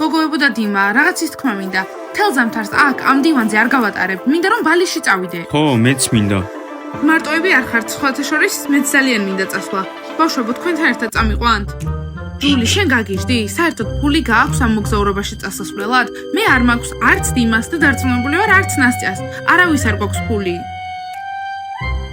გოგოებო და დიმა, რაღაც ის თქმა მინდა. თელ ზამთარს აქ ამ დივანზე არ გავატარებ. მინდა რომ ბალიში წავიდე. ხო, მეც მინდა. მარტოები არ ხართ, სხვათა შორის მეც ძალიან მინდა წასვლა. ბავშვებო, თქვენთან ერთად წამიყვანთ? ჯული, შენ გაგიჟდი? საერთოდ ფული გააქვს ამ მოგზაურობაში წასასვლელად? მე არ მაქვს არც დიმას და დარწმუნებული ვარ არც ნასტიას. არავის არ გვაქვს ფული.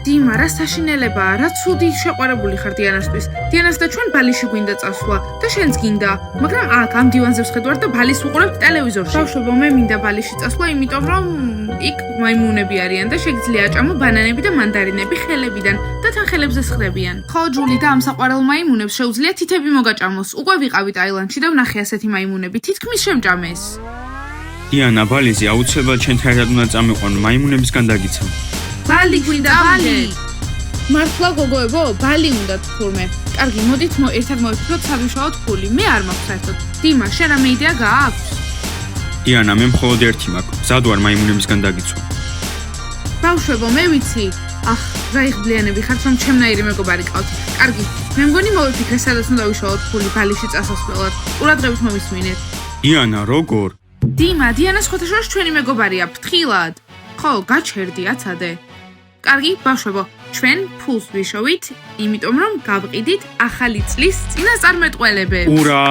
დიმა, რა საშინელებაა, რა ცუდი შეყვარებული ხარ დიანასთვის. დიანას და ჩვენ ბალიში გვინდა წასვლა და შენც გინდა. მაგრამ აქ ამ დივანზე ვხედავთ და ბალის ვუყურებთ ტელევიზორში. ბავშვებო, მე მინდა ბალიში წასვლა, იმიტომ რომ იქ მაიმუნები არიან და შეგიძლია აჭამო ბანანები და მანდარინები ხელებიდან და თან ხელებზე სხდებიან. ხო, ჯული და ამ საყვარელ მაიმუნებს შეუძლია თითები მოგაჭამოს. უკვე ვიყავი ტაილანდში და ვნახე ასეთი მაიმუნები, თითქმის შემჭამეს. დიანა, ბალიზე აუცილებლად ჩვენთან ერთად უნდა წამიყვანო, მაიმუნებისგან დაგიცემ. ბალი გვინდა, ბალი. მართლა გოგოებო, ბალი უნდა თურმე. კარგი, მოდით ერთად მოვიფიქროთ სამუშაოდ ფული. მე არ მაქვს საერთოდ. დიმა, შენ რამე იდეა გააქვს? დიანა, მე მხოლოდ ერთი მაქვს. მზად ვარ მაიმუნებისგან დაგიცვა. ბავშვებო, მე ვიცი. ახ, რა იღბლიანები ხართ, რომ ჩემნაირი მეგობარი ყავთ. კარგი, მე მგონი მოვიფიქრე, სადაც უნდა ვიშოვოთ ფული ბალიში წასასვლელად. ყურადღებით მომისმინეთ. დიანა, როგორ? დიმა, დიანა სხვათა შორის ჩვენი მეგობარია, ფრთხილად. ხო, გაჩერდი, აცადე. კარგი, ბავშვებო, ჩვენ ფულს ვიშოვით, იმიტომ რომ გავყიდით ახალი წლის წინასწარმეტყველებებს. ურა!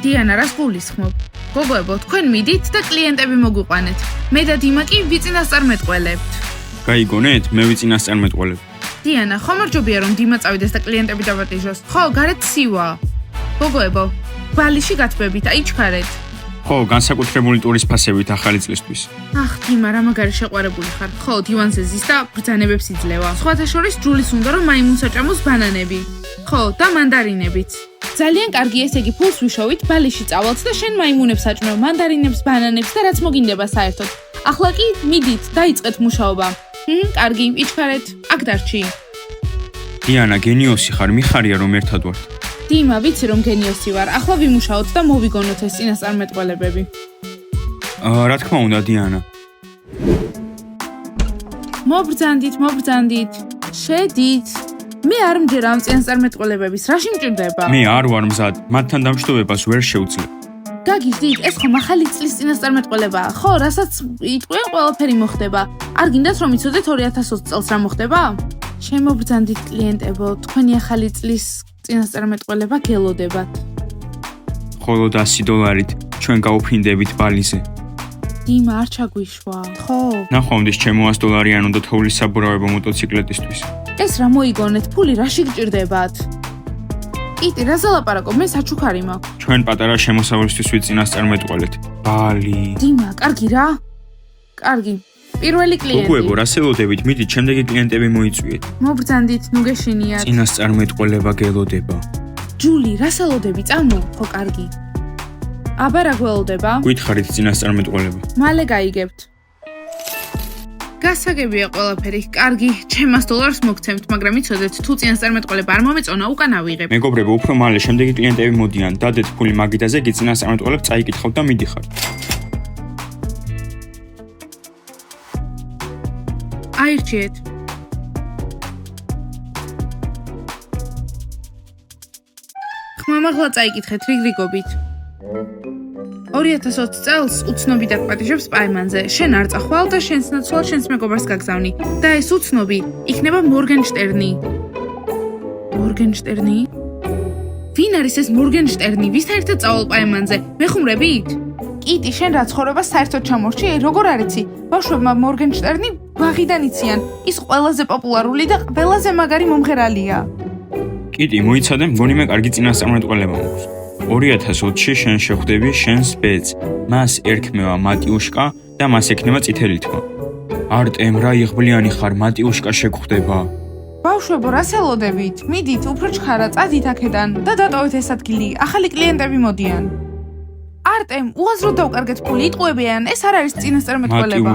დიანა, რას გულისხმობ? გოგოებო, თქვენ მიდით და კლიენტები მოგვიყვანეთ. მე და დიმა კი ვიწინასწარმეტყველებთ. გაიგონეთ, მე ვიწინასწარმეტყველებ. დიანა, ხომ არ ჯობია რომ დიმა წავიდეს და კლიენტები დავატიჟოს? ხო, გარეთ ცივა. გოგოებო, ბალიში გათბებით, აიჩქარეთ. ხო, განსაკუთრებული ტურის ფასებით ახალი წლისთვის. ახ, დიმა, რა მაგარი შეყვარებული ხარ. ხო, დივანზე ზის და ბრძანებებს იძლევა. სხვათა შორის ჯულის უნდა რომ მაიმუნს აჭამოს ბანანები. ხო, და მანდარინებიც. ძალიან კარგი, ესე იგი ფულს ვიშოვით, ბალიში წავალთ და შენ მაიმუნებს აჭმევ, მანდარინებს, ბანანებს და რაც მოგინდება საერთოდ. ახლა კი მიდით, დაიწყეთ მუშაობა. კარგი, იჩქარეთ, აქ დარჩი. დიანა, გენიოსი ხარ, მიხარია რომ ერთად ვართ. დიმა, ვიცი რომ გენიოსი ვარ. ახლა ვიმუშაოთ და მოვიგონოთ ეს წინასწარმეტყველებები. რა თქმა უნდა, დიანა. მობრძანდით. შედით. მე არ მჯერა ამ წინასწარმეტყველებების, რაში მჭირდება? მე არ ვარ მზად, მათთან დამშვიდობებას ვერ შევძლებ. გაგიჟდით, ეს ხომ ახალი წლის წინასწარმეტყველებაა, ხო, რასაც იტყვიან ყველაფერი მოხდება. არ გინდათ რომ იცოდეთ 2020 წელს რა მოხდება? შემობრძანდით კლიენტებო, თქვენი ახალი წლის წინასწარმეტყველება გელოდებათ. მხოლოდ $100 ჩვენ გავუფრინდებით ბალიზე. დიმა, არ ჩაგვიშვა, ხო? ნახვამდის ჩემო $100 უნდა თოვლის საბურავებო მოტოციკლეტისთვის. ეს რა მოიგონეთ, ფული რაში გჭირდებათ? იტი, რა ზალაპარაკობ, მე საჩუქარი მაქვს. ჩვენ პატარა შემოსავლისთვის ვიწინასწარმეტყველეთ. ბალი. დიმა, კარგი რა? კარგი. პირველი კლიენტი. გოგოებო, რას ელოდებით? მიდით, შემდეგი კლიენტები მოიწვიეთ. მობრძანდით, ნუ გეშინიათ. წინასწარმეტყველება გელოდება. ჯული, რას ელოდები? წამო, ხო, კარგი. აბა რა გველოდება? გითხარით წინასწარმეტყველება. მალე გაიგებთ. გასაგებია ყველაფერი. კარგი, ჩემ $100 მოგცემთ, მაგრამ იცოდეთ, თუ წინასწარმეტყველება არ მომეწონა, უკან ავიღებ. მეგობრებო, უფრო მალე შემდეგი კლიენტები მოდიან. დადეთ ფული მაგიდაზე, გიწინასწარმეტყველებთ, წაიკითხავთ და მიდიხართ. აირჩიეთ. ხმამაღლა წაიკითხეთ რიგრიგობით. 2020 წელს უცნობი დაპატიჟებს პაიმანზე. შენ არ წახვალ და შენს ნაცვლად შენს მეგობარს გაგზავნი. და ეს უცნობი იქნება მორგენშტერნი. მორგენშტერნი? ვინ არის ეს მორგენშტერნი? ვისთან ერთად წავალ პაიმანზე? მეხუმრებით? კიტი, შენ რა ცხოვრებას საერთოდ ჩამორჩი? როგორ არიცი? ბავშვებმა მორგენშტერნი ბაღიდან იციან. ის ყველაზე პოპულარული და ყველაზე მაგარი მომღერალია. კიტი, მოიცადე, მგონი მე კარგი წინასწარმეტყველება მაქვს. 2020-ში შენ შეხვდები შენს ბედს. მას ერქმევა მატიუშკა და მას ექნება წითელი თმა. არტემ, რა იღბლიანი ხარ, მატიუშკა შეგხვდება. ბავშვებო, რას ელოდებით? მიდით, უფრო ჩქარა, წადით აქედან და დატოვეთ ეს ადგილი. ახალი კლიენტები მოდიან. არტემ, უაზროდ დავკარგეთ ფული, იტყუებიან, ეს არ არის წინასწარმეტყველება.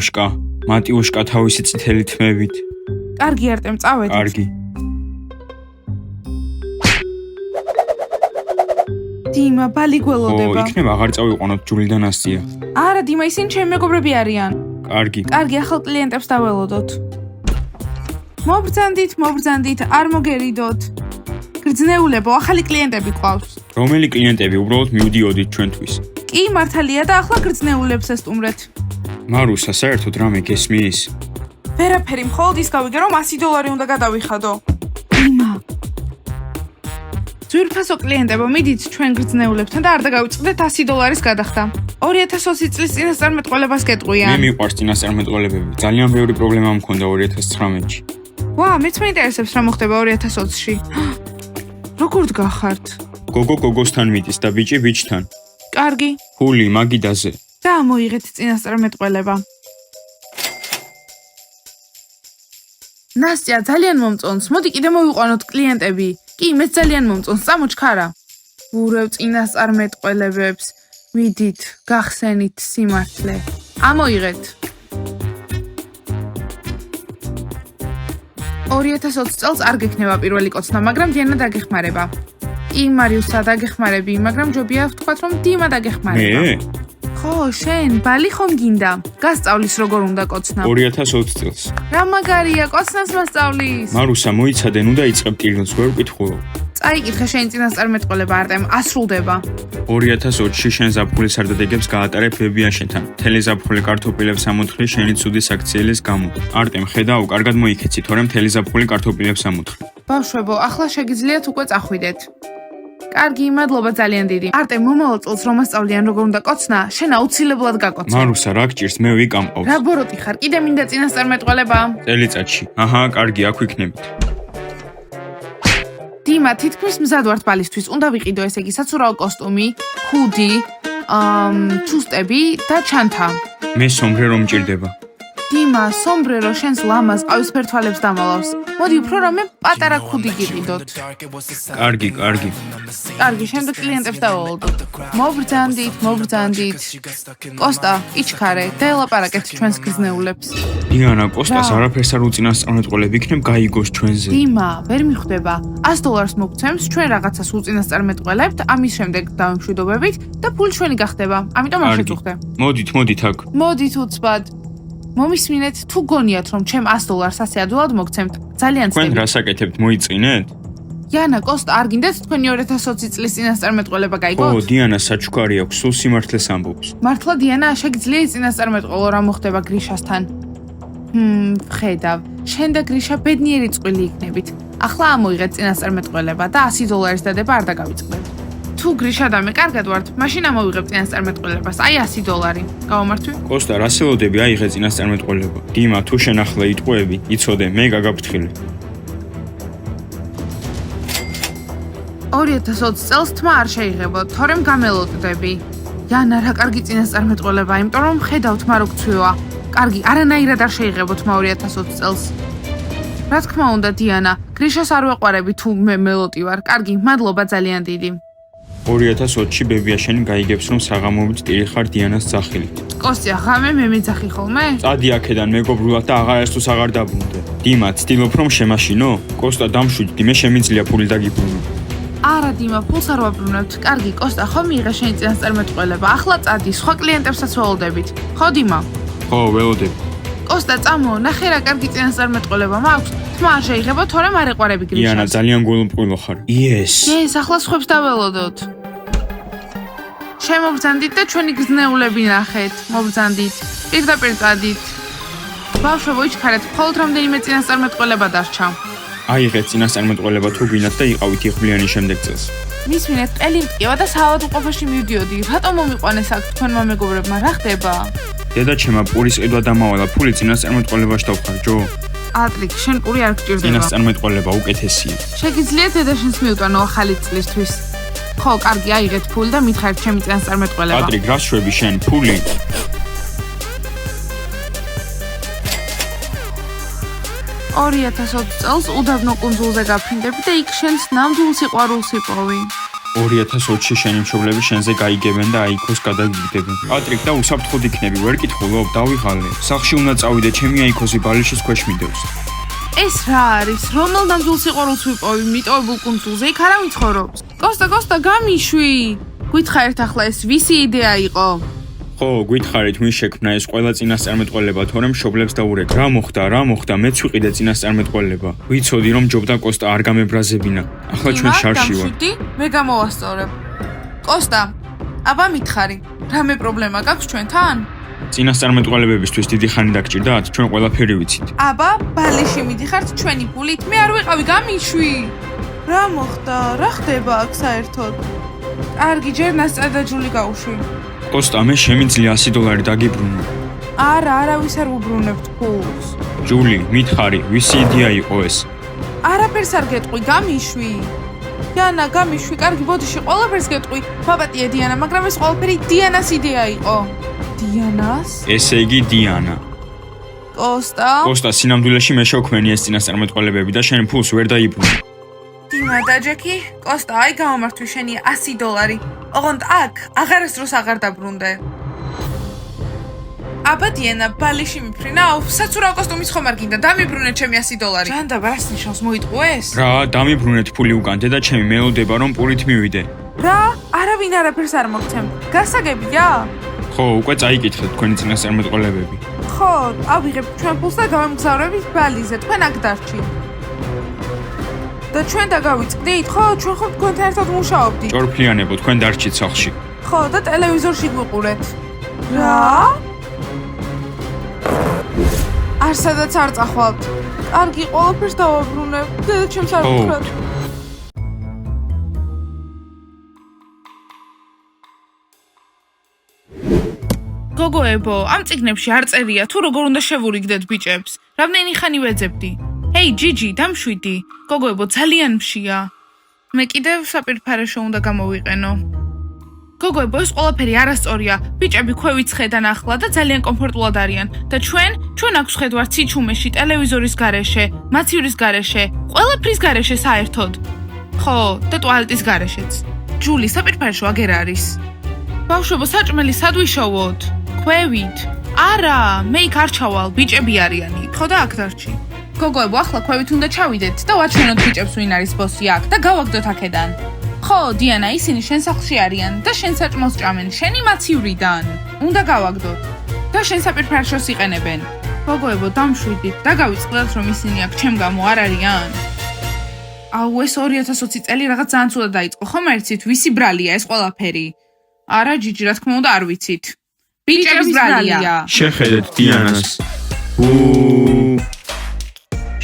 მატიუშკა თავისი წითელი თმებით. კარგი, არტემ, წავედით. კარგი. დიმა, ბალი გველოდება. იქნება აღარ წავიყვანოთ ჯული და ნასტია. არა, დიმა, ისინი ჩემი მეგობრები არიან. კარგი. კარგი, ახალ კლიენტებს დაველოდოთ. მობრძანდით, არ მოგერიდოთ. გრძნეულებო, ახალი კლიენტები გვყავს. რომელი კლიენტები უბრალოდ მივდიოდით ჩვენთვის? კი, მართალია და ახლა გრძნეულებს ესტუმრეთ. მარუსა, საერთოდ რამე გესმის? ვერაფერი, მხოლოდ ის გავიგე, რომ $100 უნდა გადავიხადო. იმა. ძვირფასო კლიენტებო, მიდით ჩვენ გრძნეულებთან და არ დაგავიწყდეთ $100 გადახდა. 2020 წლის წინასწარმეტყველებას გეტყვიან. მე მიყვარს წინასწარმეტყველებები. ძალიან ბევრი პრობლემა მქონდა 2019-ში. ვა, მეც მეინტერესებს რა მოხდება 2020-ში. როგორ დგახართ? გოგო გოგოსთან მიდის და ბიჭი ბიჭთან. კარგი. ფული მაგიდაზე. და მოიღეთ წინასწარმეტყველება. ნასტია ძალიან მომწონს. მოდი კიდე მოვიყვანოთ კლიენტები. კი, მეც ძალიან მომწონს. წამოჩქარა. ურევ წინასწარმეტყველებებს. მიდით, გახსენით სიმართლე. ამოიღეთ. 2020 წელს არ გექნება პირველი კოცნა, მაგრამ დიანა დაგეხმარება. კი, მარიუსა დაგეხმარები, მაგრამ ჯობია ვთქვათ, რომ დიმა დაგეხმარება. მე? ხო, შენ, ბალი ხომ გინდა? გასწავლის როგორ უნდა კოცნა. 2020 წელს. რა მაგარია, კოცნას მასწავლის. მარუსა, მოიცადე, ნუ დაიწყებ ტირილს, ვერ ვკითხულობ. წაიკითხე შენი წინასწარმეტყველება, არტემ, ასრულდება. 2020-ში შენ ზაფხულის სარდადეგებს გაატარებ ბებიაშენთან. მთელი ზაფხული კარტოფილებს ამოთხრი შენი ცუდი საქციელის გამო. არტემ, ხედავ, კარგად მოიქეცი, თორემ მთელი ზაფხული კარტოფილებს ამოთხრი. ბავშვებო, ახლა შეგიძლიათ უკვე წახვიდეთ. კარგი, მადლობა ძალიან დიდი. არტემ, მომავალ წელს რომ ასწავლიან როგორ უნდა კოცნა, შენ აუცილებლად გაკოცე. მარუსა, რა გჭირს, მე ვიკამყავს. რა ბოროტი ხარ? კიდე მინდა წინასწარმეტყველება. წელიწადში. აჰა, კარგი, აქ ვიქნებით. დიმა, თითქმის მზად ვართ ბალისთვის. უნდა ვიყიდო ესე იგი საცურაო კოსტუმი, ჰუდი, ჩუსტები და ჩანთა. მე სომბრერო მჭირდება. დიმა, სომბრერო შენს ლამაზ ყავისფერ თვალებს დამალავს. მოდი უფრო რამე პატარა ქუდი გიყიდოთ. კარგი. კარგი, შემდეგ კლიენტებს დავალოდოთ. მობრძანდით. კოსტა, იჩქარე, დაელაპარაკეთ ჩვენს გრძნეულებს. დიანა, კოსტას არაფერს არ უწინასწარმეტყველებ, იქნებ გაიგოს ჩვენზე. დიმა, ვერ მიხვდება. $100 მოგცემს, ჩვენ რაღაცას უწინასწარმეტყველებთ, ამის შემდეგ დავემშვიდობებით და ფული ჩვენი გახდება. ამიტომ არ შეწუხდე. მოდით აქ. მოდით უცბად. მომისმინეთ, თუ გონიათ რომ ჩემ $100 ასე ადვილად მოგცემთ, ძალიან თქვენ ცდები. რას აკეთებთ, მოიწინეთ?იანა, კოსტა, არ გინდათ თქვენი 2020 წლის წინასწარმეტყველება გაიგოთ? ო, დიანა საჩუქარი აქვს, სულ სიმართლეს ამბობს. მართლა დიანა, შეგიძლია წინასწარმეტყველო რა მოხდება გრიშასთან? ხედავ, შენ და გრიშა ბედნიერი წყვილი იქნებით. ახლა ამოიღეთ წინასწარმეტყველება და $100 დადება არ დაგავიწყდეთ. თუ გრიშა და მე კარგად ვართ, მაშინ ამოვიღებ წინასწარმეტყველებას, აი $100. გავამართვი? კოსტა, რა სელოდები აიღე წინასწარმეტყველება. დიმა, თუ შენ ახლა იტყვები, იცოდე, მე გაგაფრთხილე. 2020 წელს თმა არ შეიღებო, თორემ გამელოდდები.იანა, რა კარგი წინასწარმეტყველება, იმიტომ რომ ხედავ თმა რო გცვივა. კარგი, არანაირად არ შეიღებო თმა 2020 წელს. რა თქმა უნდა, დიანა, გრიშას არ ვეყვარები თუ მე მელოდი ვარ. კარგი, მადლობა ძალიან დიდი. 2020-ში ბებიაშენი გაიგებს, რომ საღამოობით ტირი ხარ დიანას ძახილით. კოსტია, ღამე მე მეძახი ხოლმე? წადი აქედან მეგობრულად და აღარასდროს აღარ დაბრუნდე. დიმა, ცდილობ რომ შემაშინო? კოსტა, დამშვიდდი, მე შემიძლია ფული დაგიბრუნო. არა, დიმა, ფულს არ ვაბრუნებთ. კარგი, კოსტა, ხო მიიღე შენი წინასწარმეტყველება. ახლა წადი, სხვა კლიენტებსაც ველოდებით. ხო, დიმა? ხო, ველოდებ. კოსტა, წამო, ნახე რა კარგი წინასწარმეტყველება მაქვს. თმა არ შეიღებო, თორემ არ ეყვარები გრიშას. იანა, ძალიან გულმყვილო ხარ. Yes. ეს ახლა სხვებს დაველოდოთ. შემობრძანდით და ჩვენი გრძნეულები ნახეთ. მობრძანდით. პირდაპირ წადით. ბავშვებო, იჩქარეთ, მხოლოდ რამდენიმე წინასწარმეტყველება დარჩა. აიღეთ წინასწარმეტყველება თუ გინდათ და იყავით იღბლიანი შემდეგ წელს. მისმინეთ, ყელი მტკივა და საავადმყოფოში მივდიოდი. რატომ მომიყვანეს აქ თქვენმა მეგობრებმა? რა ხდება? დედაჩემა პურის ყიდვა დამავალა, ფული წინასწარმეტყველებაში დავხარჯო. ატრიკ, შენ პური არ გჭირდება. წინასწარმეტყველება უკეთესია. შეგიძლიათ დედაშენს მიუტანო ახალი წლისთვის. ხო, კარგი, აიღეთ ფული და მითხარით ჩემი წინასწარმეტყველება. ატრიკ, რას შვები შენ, ფული? 2020 წელს უდაბნო კუნძულზე გაფრინდები და იქ შენს ნამდვილ სიყვარულს იპოვი. 2020-ში შენი მშობლები შენზე გაიგებენ და აიქოს გადაგიგდებენ. ატრიკ და უსაფრთხოდ იქნები, ვერ კითხულობ, დავიღალე. სახლში უნდა წავიდე, ჩემი აიქოსი ბალიშის ქვეშ მიდევს. ეს რა არის? რომელ ნამდვილ სიყვარულს ვიპოვი მიტოვებულ კუნძულზე? იქ არავინ ცხოვრობს. კოსტა, გამიშვი. გითხარით ახლა ეს ვისი იდეა იყო? ხო, გითხარით, ვინ შექმნა ეს ყველა წინასწარმეტყველება, თორემ მშობლებს დაურეკა. რა მოხდა, მეც ვიყიდე წინასწარმეტყველება. ვიცოდი, რომ ჯობდა კოსტა არ გამებრაზებინა. ახლა ჩვენ შარში ვარ. დამშვიდი, მე გამოვასწორებ. კოსტა, აბა მითხარი, რამე პრობლემა გაქვს ჩვენთან? წინასწარმეტყველებებისთვის დიდი ხანი დაგჭირდათ, ჩვენ ყველაფერი ვიცით. აბა, ბალიში მიდიხართ ჩვენი პულით, მე არ ვიყავი გამიშვი. რა მოხდა? რა ხდება აქ საერთოდ? კარგი, ჯერ ნასწადაჯული გავუშვი. კოსტა, მე შემიძლია $100 დაგიბრუნო. არა, არავის არ უბრუნებთ ფულს. ჯული, მითხარი, ვისი იდეა იყო ეს? არაფერს არ გეტყვი, გამიშვი. დიანა, გამიშვი, კარგი, ბოდიში, ყველაფერს გეტყვი. მაპატია დიანა, მაგრამ ეს ყველაფერი დიანას იდეა იყო. დიანას? ესე იგი დიანა. კოსტა, სინამდვილეში მე შევქმენი ეს წინასწარმეტყველებები და შენ ფულს ვერ დაიბრუნე. დიმა და ჯეკი, კოსტა, აი გამომართვი შენი $100. ოღონდ აქ აღარასდროს აღარ დაბრუნდე. აბა დიანა, ბალიში მიფრინავ, საცურაო კოსტუმის ხომ არ გინდა, დამიბრუნე ჩემი $100. ჯანდა, რას ნიშნავს მოიტყუეს? რა, დამიბრუნეთ ფული უკან, და ჩემი მელოდება რომ პულით მივიდე. რა? არავინ არაფერს არ მოგცემ. გასაგებია? ხო, უკვე წაიკითხეთ თქვენი წინასწარმეტყველებები. ხო, ავიღებ ჩვენ ფულს და გავემგზავრებით ბალიზე, თქვენ აქ დარჩით. და ჩვენ დაგავიწყდით, ხო, ჩვენ ხომ თქვენთან ერთად მუშაობდით. ჭორფლიანებო, თქვენ დარჩით სახლში. ხო, და ტელევიზორში გვიყურეთ. რა? არსადაც არ წახვალთ. კარგი, ყველაფერს დავაბრუნებ. დედა ჩემს არ ვთქვათ. გოგოებო, ამ წიგნებში არ წერია თუ როგორ უნდა შევურიგდეთ ბიჭებს. რამდენი ხანი ვეძებდი? ჰეი, ჯიჯი, დამშვიდი. გოგოებო, ძალიან მშია. მე კიდევ საპირფარეშო უნდა გამოვიყენო. გოგოებო, ეს ყველაფერი არასწორია. ბიჭები ქვევით ხედან ახლა და ძალიან კომფორტულად არიან. და ჩვენ აქვს ხედვართ სიჩუმეში, ტელევიზორის გარეშე, მაცივრის გარეშე, ყველაფრის გარეშე საერთოდ. ხო, და ტუალეტის გარეშეც. ჯული, საპირფარეშო აგერ არის. ბავშვებო, საჭმელი სად ვიშოვოთ? ქვევით. არა, მე იქ არ ჩავალ, ბიჭები არიან იქ, ხო და აქ დარჩი. გოგოებო, ახლა ქვევით უნდა ჩავიდეთ და ვაჩვენოთ ბიჭებს ვინ არის ბოსი აქ და გავაგდოთ აქედან. ხო, დიანა, ისინი შენ სახლში არიან და შენ საჭმელს ჭამენ, შენი მაცივრიდან. უნდა გავაგდოთ. და შენ საპირფარეშოს იყენებენ. გოგოებო, დამშვიდით და გავიწყდათ რომ ისინი აქ ჩემ გამო არ არიან. აუ, ეს 2020 წელი რაღაც ძალიან ცუდად დაიწყო, ხომ ერცით, ვისი ბრალია ეს ყველაფერი? არა, ჯიჯი, რა თქმა უნდა, არ ვიცით. ბიჭების ბრალია. შეხედეთ დიანას.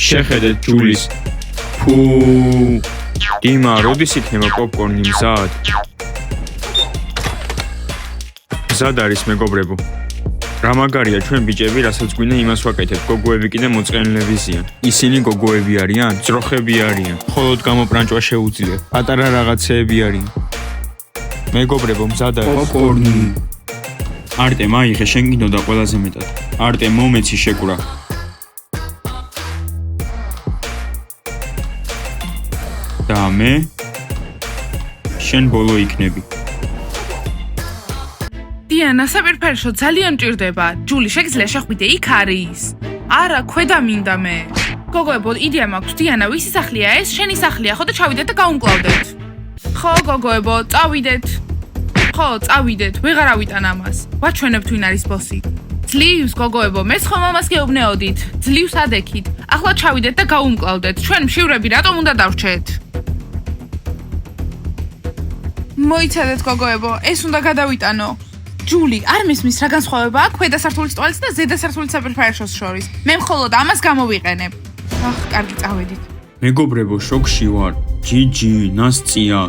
შეხედეთ ჯულის. დიმა, როდის იქნება პოპკორნი მზად? მზად არის, მეგობრებო. რა მაგარია ჩვენ ბიჭები, რასაც გვინდა იმას ვაკეთებთ. გოგოები კიდე მოწყენილები ზიან. ისინი გოგოები არიან, ძროხები არიან. მხოლოდ გამოპრანჭვა შეუძლია. პატარა რაღაცეები არიან. მეგობრებო, მზად არის პოპკორნი. არტემ, აიღე, შენ გინდოდა ყველაზე მეტად. არტემ, მომეცი შეკვრა. და მე შენ ბოლო იქნები. დიანა, საპირფარეშო ძალიან მჭირდება. ჯული, შეგიძლია შეხვიდე, იქ არის. არა, ქვედა მინდა მე. გოგოებო, იდეა მაქვს, დიანა, ვისი სახლია ეს? შენი სახლია, ხო და ჩავიდეთ და გაუმკლავდეთ. ხო, გოგოებო, წავიდეთ. ხო, წავიდეთ, ვეღარ ავიტან ამას. ვაჩვენებთ ვინ არის ბოსი. ძლივს, გოგოებო, მეც ხომ ამას გეუბნეოდით. ძლივს ადექით. ახლა ჩავიდეთ და გაუმკლავდეთ. ჩვენ მშივრები რატომ უნდა დავრჩეთ? მოიცადეთ, გოგოებო, ეს უნდა გადავიტანო. ჯული, არ მისმის რა განსხვავება აქვს ქვედა სართულის ტუალეტს და ზედა სართულის საპირფარეშოს შორის. მე მხოლოდ ამას გამოვიყენებ. ახ, კარგი, წავედით. მეგობრებო, შოკში ვარ. ჯიჯი, ნასწია,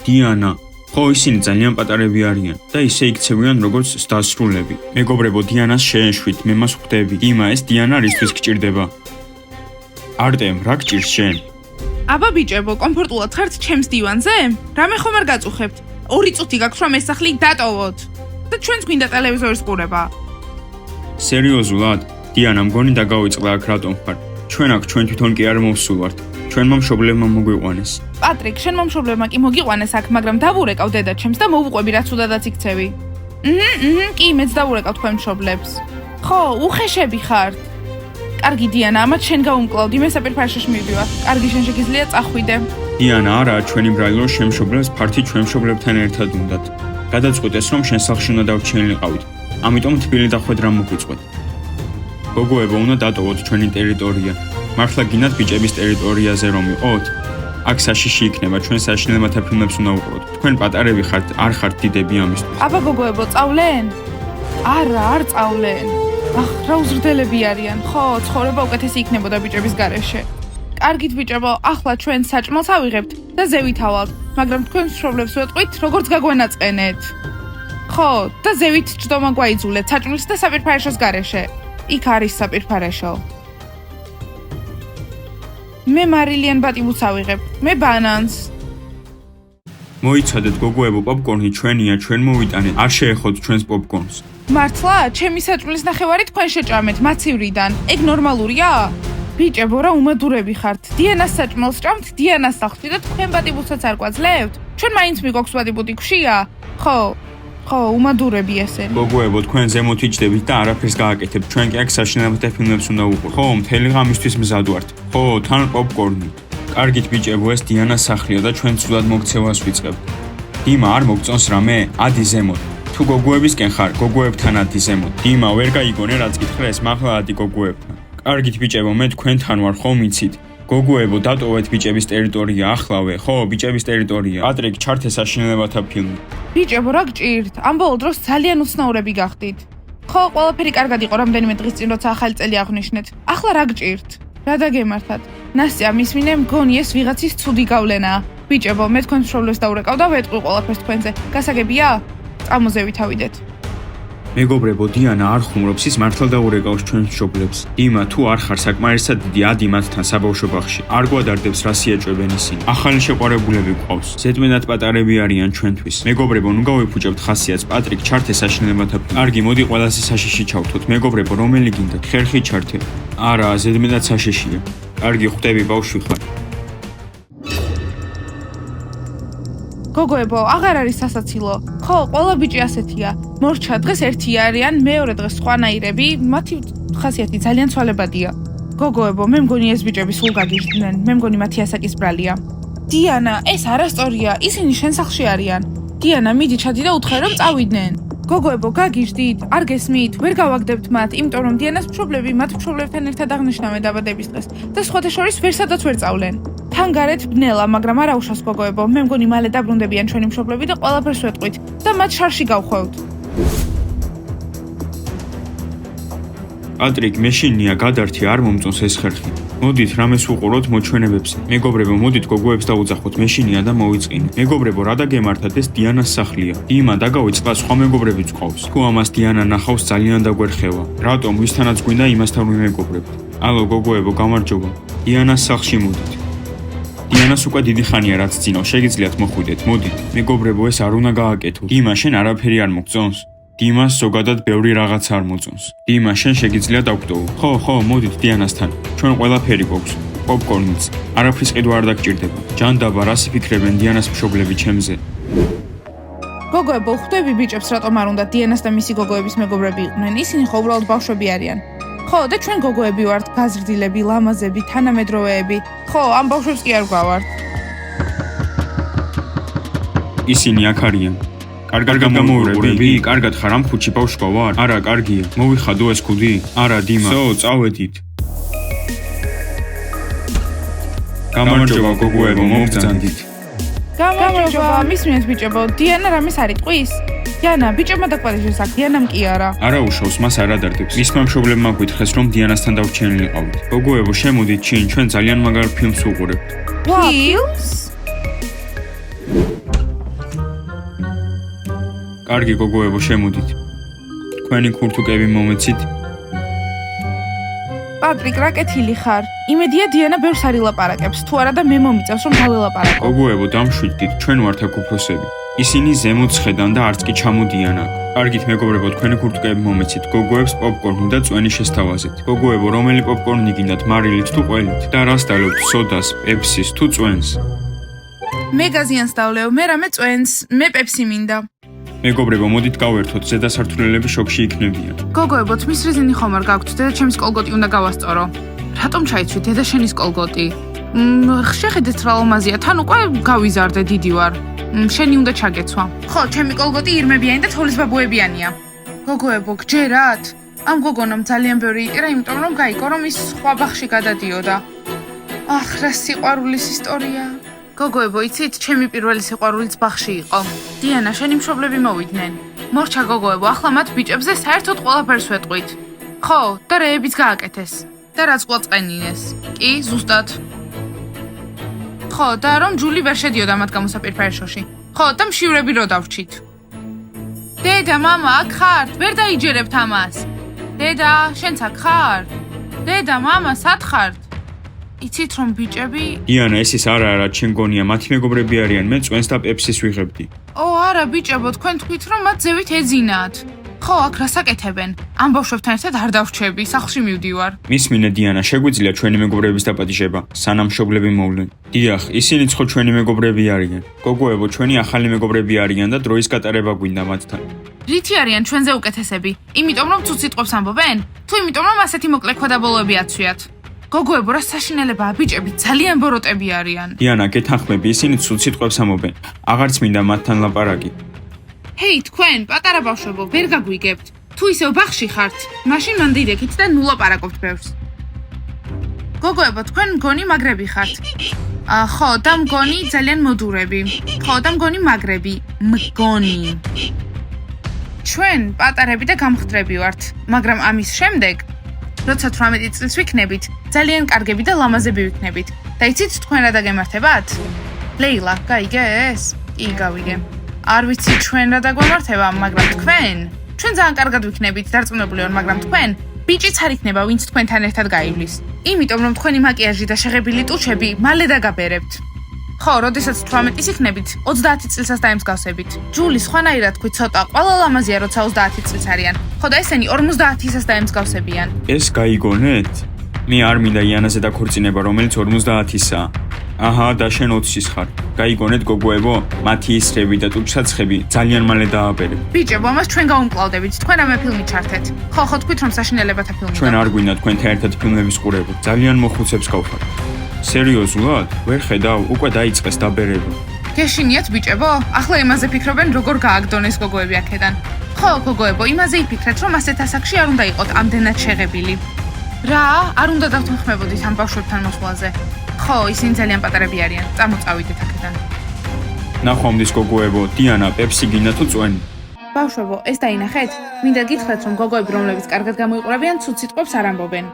დიანა. ხო, ისინი ძალიან პატარები არიან და ისე იქცევიან როგორც დასრულები. მეგობრებო, დიანას შეეშვით, მე მას ხვდები. დიმა, ეს დიანა რისთვის გჭირდება? არტემ, რა გჭირს შენ? აბა ბიჭებო, კომფორტულად ხართ ჩემს დივანზე? რამე ხომ არ გაწუხებთ? 2 წუთი გაქვს რომ ეს სახლი დატოვოთ. და ჩვენც გვინდა ტელევიზორის ყურება. სერიოზულად? დიანა, მგონი დაგავიწყდა აქ რატომ ხარ? ჩვენ აქ ჩვენ თვითონ კი არ მოვსულვართ. ჩვენმა მშობლებმა მოგვიყვანეს. პატრიკ, შენმა მშობლებმა კი მოგიყვანეს აქ, მაგრამ დავურეკავ დედა ჩემს და მოვუყვები რაც უდადაც იქცევი. კი, მეც დავურეკავ თქვენ მშობლებს. ხო, უხეშები ხართ. კარგი დიანა, ამათ შენ გაუმკლავდი, მე საპირფარეშოში მივდივარ. კარგი, შენ შეგიძლია წახვიდე. დიანა, არა, ჩვენი ბრალი რომ შენ მშობლებს ფართი ჩვენ მშობლებთან ერთად უნდათ. გადაწყვეტეს რომ შენ სახლში უნდა დავრჩენილიყავით. ამიტომ თბილი და ხვედრა მოგვიწყვეთ. გოგოებო, უნდა დატოვოთ ჩვენი ტერიტორია. მართლა გინდათ ბიჭების ტერიტორიაზე რომ ვიყოთ? აქ საშიში იქნება, ჩვენ საშინელებათა ფილმებს უნდა ვუყუროთ. თქვენ პატარები ხართ, არ ხართ დიდები ამისთვის. აბა გოგოებო, წავლენ? არა, არ წავლენ. რა უზრდელები არიან. ხო, ცხოვრება უკეთესი იქნებოდა ბიჭების გარეშე. კარგით ბიჭებო, ახლა ჩვენ საჭმელს ავიღებთ და ზევითავალთ, მაგრამ თქვენ მშობლებს ვეტყვით, როგორც გაგვენაწყენეთ. ხო, და ზევით ჭდომა გვაიძულეთ საჭმლის და საპირფარეშოს გარეშე. იქ არის საპირფარეშო. მე მარილიან ბატიბუს ავიღებ, მე ბანანს. მოიცადეთ გოგოებო, პოპკორნი ჩვენია, ჩვენ მოვიტანეთ. არ შეეხოთ ჩვენს პოპკორნს. მართლა, ჩემი საჭმლის ნახევარი თქვენ შეჭამეთ მაცივრიდან. ეგ ნორმალურია? ბიჭებო, რა უმადურები ხართ. დიანას საჭმელს ჭამთ, დიანას სახლში და თქვენ ბატიბუსაც არ გვაძლევთ? ჩვენ მაინც მიგოქს ბატიბუტი გშია? ხო, უმადურები ესენი. გოგოებო, თქვენ ზემოთ იჯდებით და არაფერს გააკეთებთ. ჩვენ კი აქ საშინელებათა ფილმებს უნდა ვუყუროთ. ხო, მთელი ღამისთვის მზად ვართ. ხო, თან პოპკორნი. კარგით ბიჭებო, ეს დიანას სახლია და ჩვენ ცუდად მოქცევას ვიწყებთ. დიმა, არ მოგწონს რამე? ადი ზემოთ. თუ გოგოებისკენ ხარ, გოგოებთან ადი ზემოთ. დიმა, ვერ გაიგონე რაც გითხრეს, მაღლა ადი გოგოებთან. კარგით ბიჭებო, მე თქვენთან ვარ, ხომ იცით? გოგოებო, დატოვეთ ბიჭების ტერიტორია ახლავე. ხო, ბიჭების ტერიტორია. პატრიკ, ჩართე საშინელებათა ფილმი. ბიჭებო, რა გჭირთ? ამ ბოლო დროს ძალიან უცნაურები გახდით. ხო, ყველაფერი კარგად იყო რამდენიმე დღის წინ, როცა ახალი წელი აღნიშნეთ. ახლა რა გჭირთ? რა დაგემართათ? ნასტია, მისმინე, მგონი ეს ვიღაცის ცუდი გავლენაა. ბიჭებო, მე თქვენ მშობლებს დაურეკავ და ვეტყვი ყველაფერს თქვენზე. გასაგებია? წამოზევით ავიდეთ. მეგობრებო, დიანა არ ხუმრობს, ის მართლა დაურეკავს ჩვენს მშობლებს. დიმა, თუ არ ხარ საკმარისად დიდი, ადი მათთან საბავშვო ბაღში. არ გვადარდებს რა სიაჭვებენ ისინი. ახალი შეყვარებულები გვყავს. ზედმეტად პატარები არიან ჩვენთვის. მეგობრებო, ნუ გავიფუჭებთ ხასიათს. პატრიკ, ჩართე საშინელებათა ფილმი. კარგი, მოდი ყველაზე საშიში ჩავთოთ. მეგობრებო, რომელი გინდათ? ხერხი ჩართე. არა, ზედმეტად საშიშია. კარგი, ხვდები, ბავშვი ხარ. გოგოებო, აღარ არის სასაცილო. ხო, ყველა ბიჭი ასეთია. მორჩა დღეს ერთი არიან, მეორე დღეს სხვანაირები, მათი ხასიათი ძალიან ცვალებადია. გოგოებო, მე მგონი ეს ბიჭები სულ გაგიჟდნენ. მე მგონი მათი ასაკის ბრალია. დიანა, ეს არასწორია. ისინი შენ სახლში არიან. დიანა, მიდი ჩადი და უთხრე რომ წავიდნენ. გოგოებო, გაგიჟდით? არ გესმით? ვერ გავაგდებთ მათ, იმიტომ რომ დიანას მშობლები მათ მშობლებთან ერთად აღნიშნავენ დაბადების დღეს და სხვათა შორის ვერსადაც ვერ წავლენ. თან გარეთ ბნელა, მაგრამ არა უშავს გოგოებო. მე მგონი მალე დაბრუნდებიან ჩვენი მშობლები და ყველაფერს ვეტყვით და მათ შარში გავხვევთ. პატრიკ, მეშინია, გადართი, არ მომწონს ეს ხერხი. მოდით, რამეს ვუყუროთ მოჩვენებებზე. მეგობრებო, მოდით გოგოებს დავუძახოთ, მეშინია და მოვიწყინე. მეგობრებო, რა დაგემართათ, ეს დიანას სახლია. დიმა, დაგავიწყდა, სხვა მეგობრებიც ყავს. თუ ამას დიანა ნახავს, ძალიან დაგვერხევა. რატომ, ვისთანაც გვინდა იმასთან ვიმეგობრებთ. ალო, გოგოებო, გამარჯობა. დიანას სახლში მოდით. დიანას უკვე დიდი ხანია რაც ძინავ, შეგიძლიათ მოხვიდეთ, მოდით. მეგობრებო, ეს არ უნდა გააკეთოთ. დიმა, შენ არაფერი არ მოგწონს? დიმას ზოგადად ბევრი რაღაც არ მოწონს. დიმა, შენ შეგიძლია დავგვდოვო. ხო, მოდით დიანასთან. ჩვენ ყველაფერი გვაქვს. პოპკორნიც. არაფრის ყიდვა არ დაგჭირდება. ჯანდაბა, რას იფიქრებენ დიანას მშობლები ჩემზე? გოგოებო, ხვდები ბიჭებს რატომ არ უნდა დიანას და მისი გოგოების მეგობრები იყვნენ? ისინი ხო უბრალოდ ბავშვები არიან. ხო, და ჩვენ გოგოები ვართ, გაზრდილები, ლამაზები, თანამედროვეები. ხო, ამ ბავშვებს კი არ გვავართ. ისინი აქ არიან. კარგად გამოვიყვები? კარგად ხარ ამ ქუჩი ბავშვა ვარ? არა, კარგია. მოვიხადო ეს ქუდი? არა, დიმა. წავედით. გამარჯობა გოგოებო, მოგბრძანდით. გამარჯობა, მისმენთ ბიჭებო, დიანა რამეს არ იტყვის? დიანა, ბიჭებმა დაგვარიშეს აქ, დიანამ კი არა. არა უშავს, მას არ ადარდებს. მისმა მშობლებმა გვითხრეს რომ დიანასთან დავრჩენილიყავით. გოგოებო, შემოდით ჩინ, ჩვენ ძალიან მაგარ ფილმს ვუყურებთ. ფილმს? კარგი გოგოებო, შემოდით. თქვენი ქურთუკები მომეცით. პატრიკ, რა კეთილი ხარ? იმედია დიანა ბევრს არ ილაპარაკებს, თუ არა და მე მომიწევს რომ დაველაპარაკო. გოგოებო, დამშვიდით, ჩვენ ვართ აქ უფროსები. ისინი ზემოთ ხედან და არც კი ჩამოდიან აქ. კარგით მეგობრებო, თქვენი ქურთუკები მომეცით. გოგოებს პოპკორნი და წვენი შესთავაზეთ. გოგოებო, რომელი პოპკორნი გინდათ, მარილით თუ ყველით? და რას დალევთ, სოდას, პეპსის თუ წვენს? მე გაზიანს დავლევ, მე რამე წვენს, მე პეპსი მინდა. მეგობრებო, მოდით გავერთოთ, ზედა სართულელები შოქში იქნებიან. გოგოებო, თმის რეზინი ხომ არ გაქვთ? დედა ჩემს კოლგოტი უნდა გავასწორო. რატომ ჩაიცვით დედა შენის კოლგოტი? შეხედეთ რა ლამაზია, თან უკვე გავიზარდე, დიდი ვარ. შენი უნდა ჩაგეცვა. ხო, ჩემი კოლგოტი ირმებიანი და თოვლის ბაბუებიანია. გოგოებო, გჯერათ? ამ გოგონამ ძალიან ბევრი იტირა, იმიტომ რომ გაიგო, რომ ის სხვა ბაღში გადადიოდა. ახ, რა სიყვარულის ისტორია. გოგოებო, იცით, ჩემი პირველი სიყვარულიც ბაღში იყო. დიანა, შენი მშობლები მოვიდნენ. მორჩა გოგოებო, ახლა მათ ბიჭებზე საერთოდ ყველაფერს ვეტყვით. ხო, და რეებიც გააკეთეს. და რაც ყვაწყენინეს. კი, ზუსტად. ხო, და რომ ჯული ვერ შედიოდა მათ გამოსაპირფარეშოში. ხო, და მშივრები რო დავრჩით. დედა, მამა, აქ ხართ? ვერ დაიჯერებთ ამას. დედა, შენც აქ ხარ? დედა, მამა, სად ხართ? იცით რომ ბიჭები? დიანა, ეს ის არა, ჩემ გონია, მათი მეგობრები არიან, მე წვენს და პეპსის ვიღებდი. ო, არა, ბიჭებო, თქვენ თქვით რომ მათ ზევით ეძინათ. ხო, აქ რას აკეთებენ? ამ ბავშვებთან ერთად არ დავრჩები, სახლში მივდივარ. მისმინე დიანა, შეგვიძლია ჩვენი მეგობრების დაპატიჟება, სანამ მშობლები მოვლენ. დიახ, ისინიც ხო ჩვენი მეგობრები არიან. გოგოებო, ჩვენი ახალი მეგობრები არიან და დროის გატარება გვინდა მათთან. რითი არიან ჩვენზე უკეთესები? იმიტომ რომ ცუც სიტყვებს ამბობენ? თუ იმიტომ რომ ასეთი მოკლე ქვედაბოლოები აცვიათ? გოგოებო, რა საშინელებაა, ბიჭები ძალიან ბოროტები არიან. დიანა, გეთანხმები, ისინი ცუც სიტყვებს ამბობენ. აღარც მინდა მათთან ლაპარაკი. ჰეი, თქვენ, პატარა ბავშვებო, ვერ გაგვიგებთ. თუ ისევ ბაღში ხართ, მაშინ მან დიდექით და ნუ ლაპარაკობთ ბევრს. გოგოებო, თქვენ მგონი მაგრები ხართ. ხო, და მგონი ძალიან მოდურები. ხო, და მგონი მაგრები. მგონი. ჩვენ პატარები და გამხდრები ვართ, მაგრამ ამის შემდეგ, როცა 18 წელს ვიქნებით, ძალიან კარგები და ლამაზები ვიქნებით. და იცით თქვენ რა დაგემართებათ? ლეილა, გაიგე ეს? კი, გავიგე. არ ვიცი ჩვენ რა დაგვემართება, მაგრამ თქვენ ძალიან კარგად ვიქნებით, დარწმუნებული ვარ, მაგრამ თქვენ ბიჭიც არ იქნება, ვინც თქვენთან ერთად გაივლის. იმიტომ რომ თქვენი მაკიაჟი და შეღებილი ტუჩები მალე დაგაბერებთ. ხო, როდესაც 18-ის იქნებით, 30 წელსაც დაემსგავსებით. ჯული, სხვანაირად თქვი ცოტა, ყველა ლამაზია, როცა 30 წელს არიან. ხო, და ესენი 50-ისაც დაემსგავსებიან. ეს გაიგონეთ? მე არ მინდა იანაზე დაქორწინება, რომელიც 50-ისაა. აჰა, და შენ 20-ის ხარ. გაიგონეთ გოგოებო, მათი ისრები და ტუჩსაცხები ძალიან მალე დააბერებ. ბიჭებო, ამას ჩვენ გავუმკლავდებით. თქვენ რამე ფილმი ჩართეთ. ხო, თქვით რომ საშინელებათა ფილმი. ჩვენ არ გვინდა თქვენთან ერთად ფილმების ყურებო. ძალიან მოხუცებს გავხართ. სერიოზულად? ვერ ხედავ, უკვე დაიწყეს დაბერება. გეშინიათ ბიჭებო? ახლა იმაზე ფიქრობენ, როგორ გააგდონეს გოგოები აქედან. ხო, გოგოებო, იმაზე იფიქრეთ, რომ ასეთ ასაკში არ უნდა იყოთ ამდენად შეღებილი. რა? არ უნდა დავთანხმებოდით ამ ბავშვებთან მოსვლაზე. ხო, ისინი ძალიან პატარები არიან. წამოწავიდეთ აქედან. ნახვამდის გოგოებო, დიანა, პეპსი გინდა თუ წვენი? ბავშვებო, ეს დაინახეთ? მინდა გითხრათ, რომ გოგოები, რომლებიც კარგად გამოიყურებიან, ცუც სიტყვებს არ ამბობენ.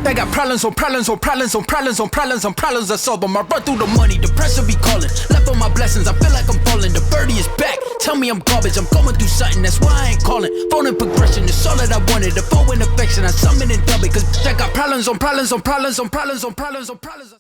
I got problems on problems on problems on problems on problems on problems I solve them. I run through the money, the pressure be calling. Left on my blessings, I feel like I'm falling. The birdie is back. Tell me I'm garbage, I'm going through something, that's why I ain't calling. Phone in progression, it's all that I wanted. The phone in affection, I summon and dub it. Cause I got problems on problems on problems on problems on problems on problems.